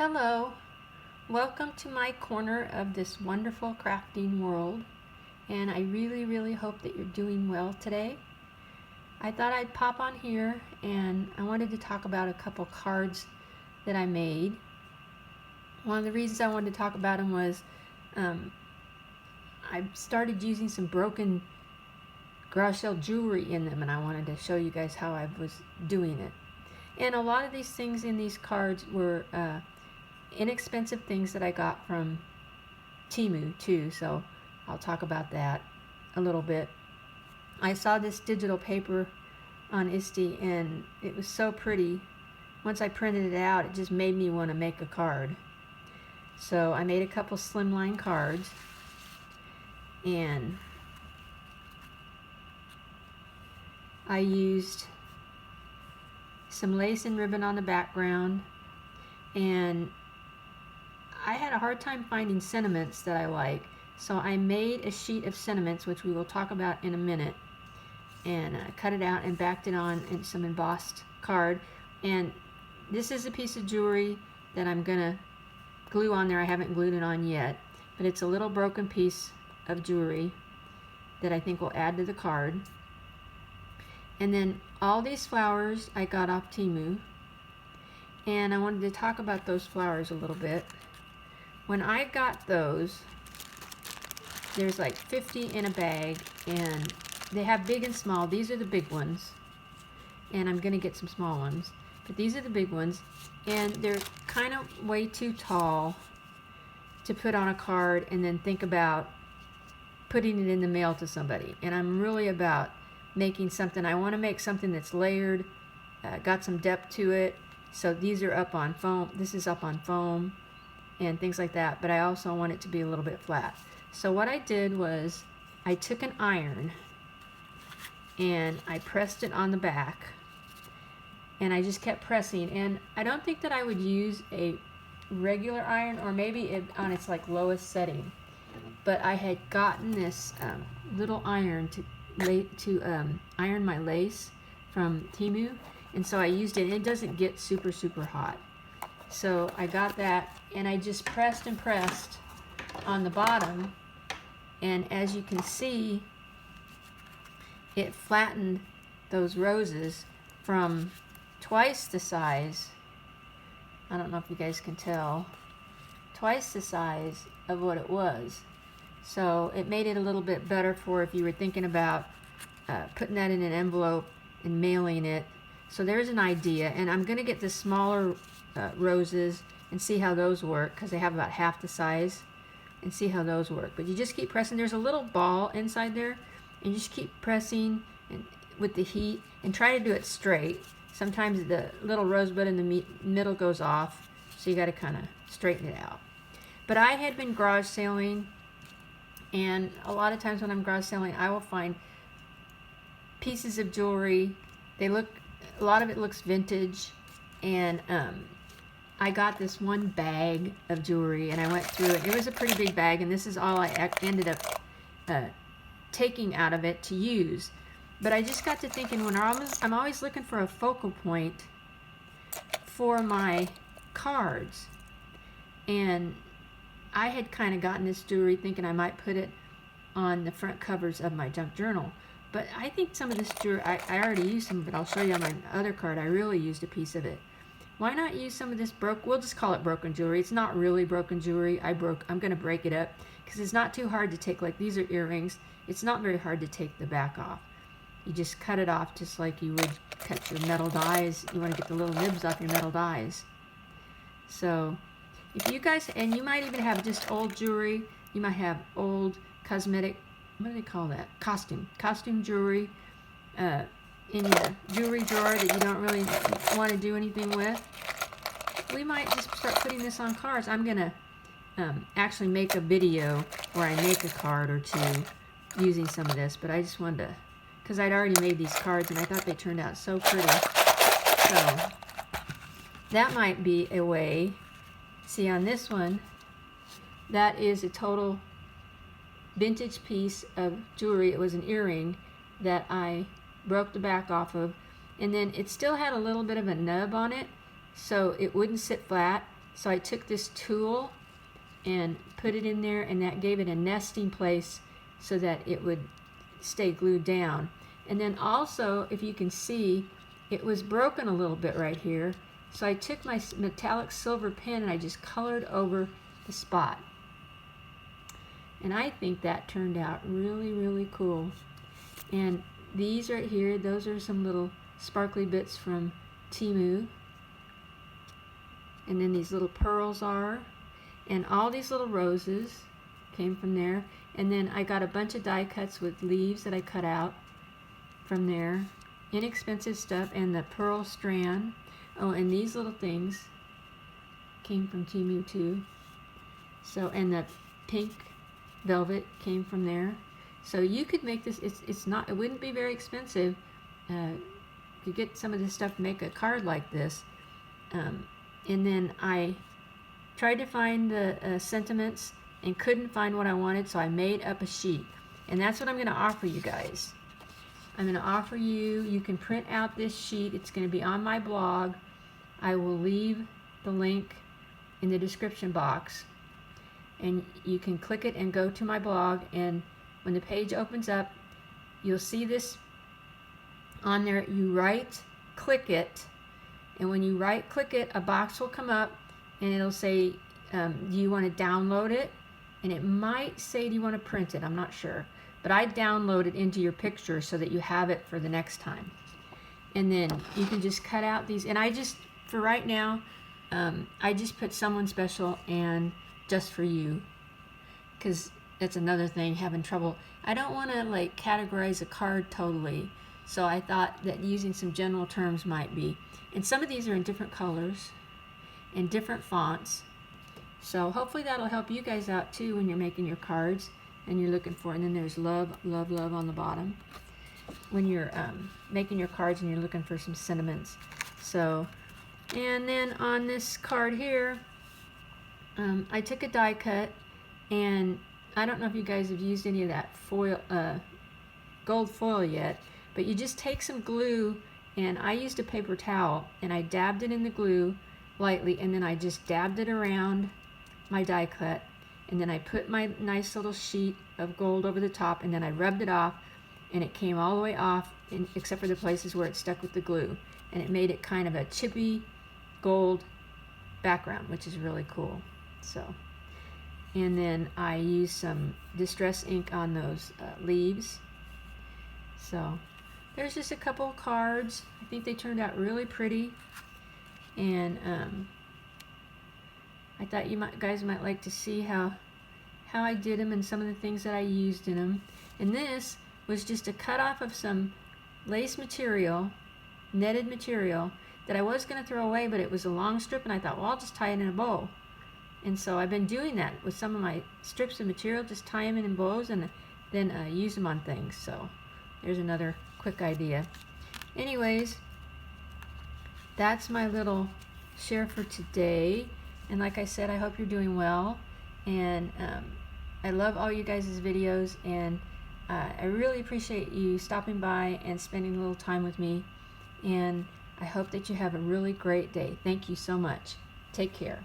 Hello, welcome to my corner of this wonderful crafting world, and I really hope that you're doing well today. I thought I'd pop on here and I wanted to talk about a couple cards that I made. One of the reasons I wanted to talk about them was I started using some broken garage sale jewelry in them, and I wanted to show you guys how I was doing it. And a lot of these things in these cards were inexpensive things that I got from Temu too, so I'll talk about that a little bit. I saw this digital paper on Etsy and it was so pretty. Once I printed it out, it just made me want to make a card. So I made a couple slimline cards, and I used some lace and ribbon on the background, and I had a hard time finding sentiments that I like, so I made a sheet of sentiments, which we will talk about in a minute, and cut it out and backed it on in some embossed card. And this is a piece of jewelry that I'm gonna glue on there. I haven't glued it on yet, but it's a little broken piece of jewelry that I think will add to the card. And then all these flowers I got off Temu, and I wanted to talk about those flowers a little bit. When I got those, there's like 50 in a bag, and they have big and small. These are the big ones, and I'm gonna get some small ones, but these are the big ones, and they're kind of way too tall to put on a card and then think about putting it in the mail to somebody. And I'm really about making something, I want to make something that's layered, got some depth to it. So these are up on foam, this is up on foam and things like that, but I also want it to be a little bit flat. So what I did was I took an iron and I pressed it on the back, and I just kept pressing. And I don't think that I would use a regular iron, or maybe it on its like lowest setting, but I had gotten this little iron to iron my lace from Temu, and so I used it. It doesn't get super hot, so I got that, and I just pressed and pressed on the bottom, and as you can see, it flattened those roses from twice the size. I don't know if you guys can tell, twice the size of what it was. So it made it a little bit better for if you were thinking about putting that in an envelope and mailing it. So there's an idea, and I'm going to get the smaller roses and see how those work, because they have about half the size, and see how those work. But you just keep pressing. There's a little ball inside there, and you just keep pressing and with the heat, and try to do it straight. Sometimes the little rosebud in the middle goes off, so you got to kind of straighten it out. But I had been garage sailing, and a lot of times when I'm garage selling, I will find pieces of jewelry. They look, a lot of it looks vintage, and I got this one bag of jewelry, and I went through it. It was a pretty big bag, and this is all I ended up taking out of it to use. But I just got to thinking, when I'm always looking for a focal point for my cards, and I had kind of gotten this jewelry thinking I might put it on the front covers of my junk journal. But I think some of this jewelry, I already used some of it. I'll show you on my other card. I really used a piece of it. Why not use some of this we'll just call it broken jewelry. It's not really broken jewelry. I'm going to break it up, because it's not too hard to take. Like, these are earrings. It's not very hard to take the back off. You just cut it off just like you would cut your metal dies. You want to get the little nibs off your metal dies. So if you guys, and you might even have just old jewelry, you might have old cosmetic, what do they call that? Costume jewelry in your jewelry drawer that you don't really want to do anything with. We might just start putting this on cards. I'm going to actually make a video where I make a card or two using some of this, but I just wanted to, because I'd already made these cards and I thought they turned out so pretty. So that might be a way. See, on this one, that is a total vintage piece of jewelry. It was an earring that I broke the back off of, and then it still had a little bit of a nub on it, so it wouldn't sit flat. So I took this tool and put it in there, and that gave it a nesting place so that it would stay glued down. And then also, if you can see, it was broken a little bit right here. So I took my metallic silver pen and I just colored over the spot. And I think that turned out really, really cool. And these right here, those are some little sparkly bits from Temu. And then these little pearls are. And all these little roses came from there. And then I got a bunch of die cuts with leaves that I cut out from there. Inexpensive stuff. And the pearl strand. Oh, and these little things came from Temu too. So, and the pink velvet came from there. So you could make this, it wouldn't be very expensive. You could get some of this stuff to make a card like this. And then I tried to find the sentiments and couldn't find what I wanted, so I made up a sheet. And that's what I'm going to offer you guys. I'm going to offer you, you can print out this sheet. It's going to be on my blog. I will leave the link in the description box. And you can click it and go to my blog, and when the page opens up, you'll see this on there. You right-click it, and when you right-click it, a box will come up, and it'll say, do you want to download it? And it might say, do you want to print it? I'm not sure. But I download it into your picture so that you have it for the next time. And then you can just cut out these. And I just, for right now, I just put someone special and just for you. Because that's another thing, having trouble. I don't want to like categorize a card totally. So I thought that using some general terms might be. And some of these are in different colors and different fonts. So hopefully that'll help you guys out too when you're making your cards and you're looking for, and then there's love, love, love on the bottom when you're making your cards and you're looking for some sentiments. So, and then on this card here, I took a die cut, and I don't know if you guys have used any of that foil, gold foil yet, but you just take some glue, and I used a paper towel, and I dabbed it in the glue lightly, and then I just dabbed it around my die cut, and then I put my nice little sheet of gold over the top, and then I rubbed it off, and it came all the way off, except for the places where it stuck with the glue, and it made it kind of a chippy gold background, which is really cool. So, and then I used some distress ink on those leaves. So there's just a couple of cards. I think they turned out really pretty, and I thought you guys might like to see how I did them and some of the things that I used in them. And this was just a cut off of some lace material, netted material, that I was going to throw away, but it was a long strip, and I thought, well, I'll just tie it in a bow. And so I've been doing that with some of my strips of material, just tie them in bows and then use them on things. So there's another quick idea. Anyways, that's my little share for today. And like I said, I hope you're doing well. And I love all you guys' videos, and I really appreciate you stopping by and spending a little time with me. And I hope that you have a really great day. Thank you so much. Take care.